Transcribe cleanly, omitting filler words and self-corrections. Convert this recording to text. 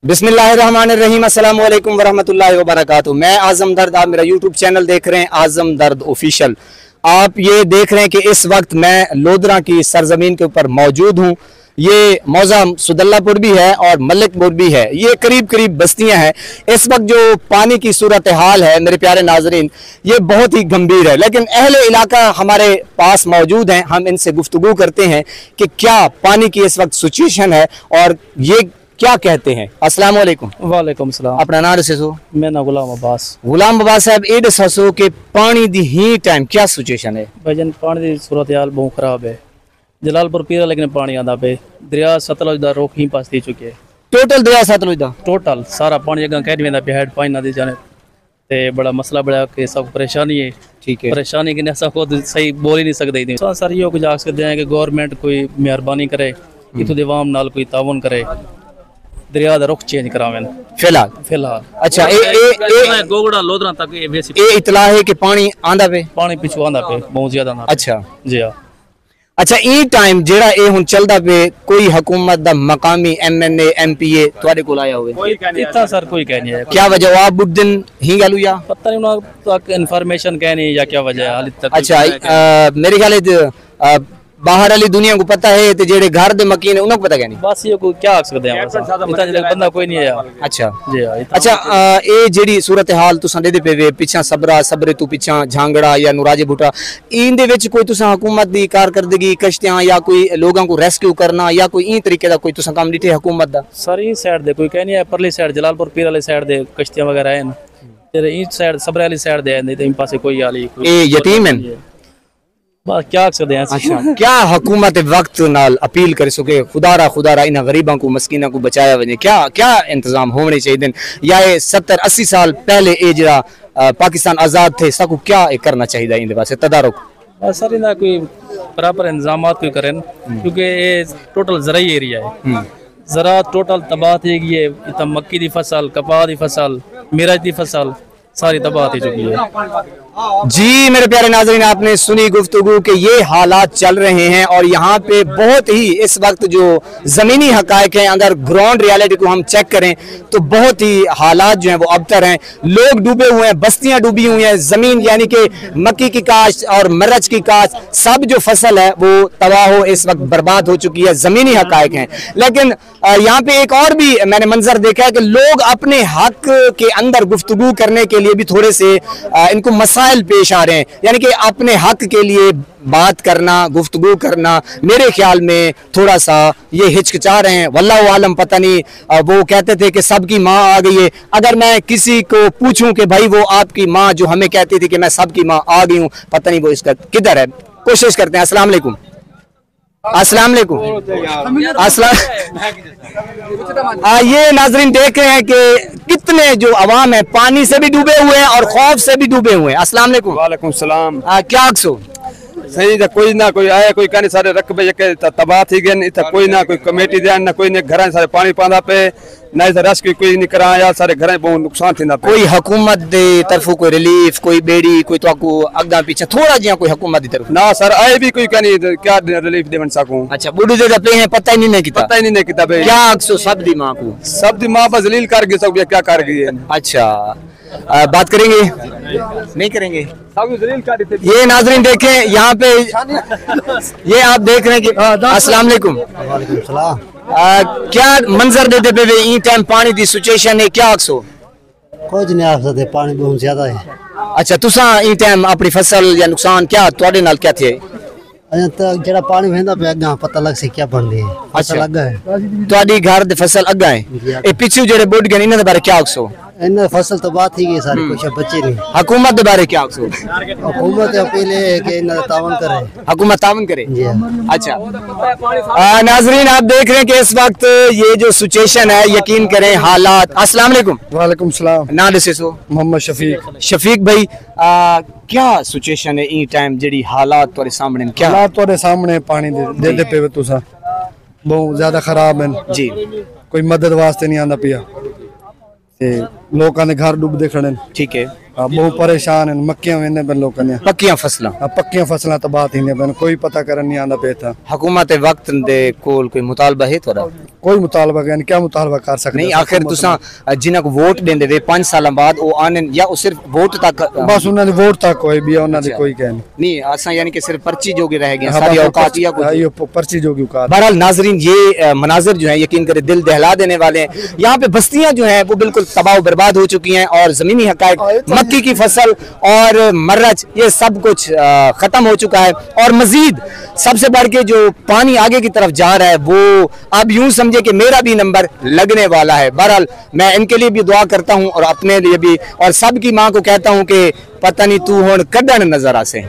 बिस्मिल्लाहिर्रहमानिर्रहीम, अस्सलाम वालेकुम वरहमतुल्लाहि वबरकातुहू। मैं आज़म दर्द, आप मेरा यूट्यूब चैनल देख रहे हैं आज़म दर्द ऑफिशियल। आप ये देख रहे हैं कि इस वक्त मैं लोधरा की सरजमीन के ऊपर मौजूद हूँ। ये मौजा सुदल्लापुर भी है और मलिकपुर भी है, ये करीब करीब बस्तियां हैं। इस वक्त जो पानी की सूरत हाल है मेरे प्यारे नाजरीन, ये बहुत ही गंभीर है, लेकिन अहले इलाका हमारे पास मौजूद हैं। हम इनसे गुफ्तगू करते हैं कि क्या पानी की इस वक्त सिचुएशन है और ये क्या कहते हैं। अस्सलाम वालेकुम। वालेकुम सलाम। अपना नाम दसो। मैं ना गुलाम अब्बास। गुलाम अब्बास साहब, ये दसो कि पानी दी ही टाइम क्या सिचुएशन है। भाईजान पानी की सूरत हाल बहुत खराब है। जलालपुर पीरा लेकिन पानी आंदा पे दरिया सतलुज दा रोक ही पास थी चुकी है। टोटल दरिया सतलुज दा टोटल सारा पानी अगर कह वेंदा पे हेड पानी ना दे जाने ते बड़ा मसला बड़ा कि सब परेशानी है। ठीक है, परेशानी कि ऐसा खुद सही बोल ही नहीं सकते। सर यो कुछ आख सकते हैं कि गवर्नमेंट कोई मेहरबानी करे, इतों दे अवाम नाल कोई तावन करे, दरिया दा रुख चेंज करावें फिलहाल। अच्छा, गोगड़ा लोधरा तक ये इतला है कि पानी आंदा पे, पानी पिछू आंदा पे बहुत ज्यादा आंदा। अच्छा जी हाँ। अच्छा, ई टाइम जेड़ा ए हुन चलदा पे, कोई हुकूमत दा मकामी MNA MPA तुहाडे कोल आया होवे? इतना सर कोई कह नहीं है। क्या वजह आप बुद्दिन ही गलू या पता नहीं उन्हें तक इन्फॉर्मेशन कह नहीं या क्या वजह है हाल तक। अच्छा, मेरे ख्याल है बाहर वाली दुनिया को पता है, ते जेड़े घर दे मकीन उनको पता क्या नहीं। बस ये को क्या आख सकते हैं, इतना जल्दी बंदा कोई नहीं है यार। अच्छा जी हां। अच्छा, ए जेड़ी सूरत हाल तुसां दे पे पिछा सबरे तू पिछा झांगड़ा या नुराजे बूटा, इन दे विच कोई तुसां हुकूमत दी कारकर्दगी कश्तियां या कोई लोगों को रेस्क्यू करना या कोई ई तरीके दा कोई तुसां काम डिठे हुकूमत दा? सारी साइड दे कोई कह नहीं है। परली साइड जलालपुर पीर वाली साइड दे कश्तियां वगैरह हैं, तेरे ई साइड सबरे वाली साइड दे नहीं, तो इन पासे कोई आली ए यतीम हैं। बस क्या कर सकते हैं। अच्छा, क्या हुकूमत वक्त नाल अपील कर सके खुदारा इन गरीबों को मस्कीना को बचाया वजे? क्या क्या इंतजाम होने चाहिए या 70-80 साल पहले ये जरा पाकिस्तान आजाद थे सबको क्या करना चाहिए इन पास तदारुक? सर इना कोई प्रॉपर इंतजाम कोई करें, क्योंकि ये टोटल ज़राई एरिया है। ज़रा टोटल तबाह थी गई है। इतना मक्की की फसल, कपाह की फसल, मिर्च की फसल सारी तबाह थी चुकी है। जी मेरे प्यारे नाज़रीन, आपने सुनी गुफ्तगू कि ये हालात चल रहे हैं और यहाँ पे बहुत ही इस वक्त जो ज़मीनी हकायक हैं, अगर ग्राउंड रियलिटी को हम चेक करें तो बहुत ही हालात जो हैं वो अबतर हैं। लोग डूबे हुए हैं, बस्तियां डूबी हुई हैं, ज़मीन यानी कि मक्की की काश्त और मिर्च की काश्त, सब जो फसल है वो तबाह हो इस वक्त बर्बाद हो चुकी है। ज़मीनी हकायक हैं, लेकिन यहाँ पे एक और भी मैंने मंजर देखा है कि लोग अपने हक के अंदर गुफ्तगू करने के लिए भी थोड़े से इनको मसाइल पेश आ रहे हैं, यानी कि अपने हक के लिए बात करना, गुफ्तगू करना, मेरे ख्याल में थोड़ा सा ये हिचकिचा रहे हैं। वल्लाहु आलम, पता नहीं। वो कहते थे कि सबकी माँ आ गई है। अगर मैं किसी को पूछूं कि भाई वो आपकी माँ जो हमें कहती थी कि मैं सबकी माँ आ गई हूँ, पता नहीं वो इसका किधर है। कोशिश करते हैं। अस्सलाम वालेकुम। अस्सलाम वालेकुम। ये नाजरीन देख रहे हैं कि कितने जो अवाम है पानी से भी डूबे हुए हैं और खौफ से भी डूबे हुए हैं। अस्सलाम वालेकुम। वालेकुम सलाम। क्या अक्सो सही था, कोई ना कोई आया, कोई कहने सारे रकबे के तबाह थी गए, इतना कोई ना कोई कमेटी दे ना कोई ने घर सारे पानी पांदा पे ना इधर रेस्क्यू कोई नहीं करा यार, सारे घर बहुत नुकसान थी ना। कोई हुकूमत दे तरफों कोई रिलीफ, कोई बेड़ी, कोई तो आपको अगदा पीछे थोड़ा जिया कोई हुकूमत की तरफ ना सर आए भी कोई कहनी क्या रिलीफ देवन सकूं। अच्छा, बुढ़ू दे पे हैं, पता ही नहीं किता, पता ही नहीं किता भाई। क्या अक्सो सब दी मां को, सब दी मां बस जलील कर गई, सब क्या कर गई है। अच्छा, बात करेंगे नहीं करेंगे? ये नाजरीन देखें यहाँ पे, ये आप देख रहे हैं कि अस्सलाम वालेकुम। वालेकुम सलाम। क्या मंजर देते पे इन टाइम पानी दी सिचुएशन है, क्या अक्सो? कुछ नहीं आ सकते, पानी बहुत ज्यादा है। अच्छा, तुसा इन टाइम अपनी फसल या नुकसान क्या तुहाडे नाल क्या थे? जरा पानी बहता पे अगा पता लग सी क्या बन रही है। फसल अगा है तुहाडी घर दे फसल अगा है, ए पिछू जेड़े बुढ़ गए इन्हां दे बारे क्या अक्सो? इन फसल तो बात ही गई सारी, कुछ बच्चे नहीं। हुकूमत दे बारे क्या अक्सो? हुकूमत अपील है कि इन तावन करे, हुकूमत तावन करे। जी हां। अच्छा, नाजरीन आप देख रहे हैं कि इस वक्त ये जो सिचुएशन है, यकीन करें हालात। अस्सलाम वालेकुम। वालेकुम सलाम। ना दसो। मोहम्मद शफीक। शफीक भाई, क्या सिचुएशन है इन टाइम जेडी हालात तुम्हारे सामने? क्या हालात तुम्हारे सामने पानी दे पे तुसा बहुत ज्यादा खराब है जी। कोई मदद वास्ते नहीं आंदा पिया। लोगों ने घर डूबते खड़े ने। ठीक है, बहुत परेशान है, मक्कियां वेंदे पे लोगों ने, पक्कियां फसलां पक्कियां फसलां तबाह थींदे पे, कोई पता करन नहीं आंदा पे था। हुकूमत वक्त दे कोल कोई मुतालबा है थोड़ा? कोई मुतालबा यानी क्या मुतालबा कर सकते नहीं, आखिर तुसा जिन्हां को वोट देंदे वे 5 साल बाद वो आने या वो सिर्फ वोट तक? बस उन्होंने वोट तक कोई भी उन्होंने अच्छा। कोई कह नहीं असा यानी कि सिर्फ पर्ची जोगे रह गए सारी औकात या कुछ? ये पर्ची जोगी औकात। बहरहाल नाजरीन, ये मनाजिर जो है यकीन करे दिल दहला देने वाले हैं। यहाँ पे बस्तियां जो हैं वो बिल्कुल तबाह बर्बाद हो चुकी हैं और जमीनी हकायक, मक्की की फसल और मर्रच, ये सब कुछ खत्म हो चुका है। और मजीद सबसे बढ़ के जो पानी आगे की तरफ जा रहा है वो अब यूं समझे कि मेरा भी नंबर लगने वाला है। बहरहाल मैं इनके लिए भी दुआ करता हूं और अपने लिए भी, और सबकी माँ को कहता हूं कि पता नहीं तू होन कड्डन नजर आसे।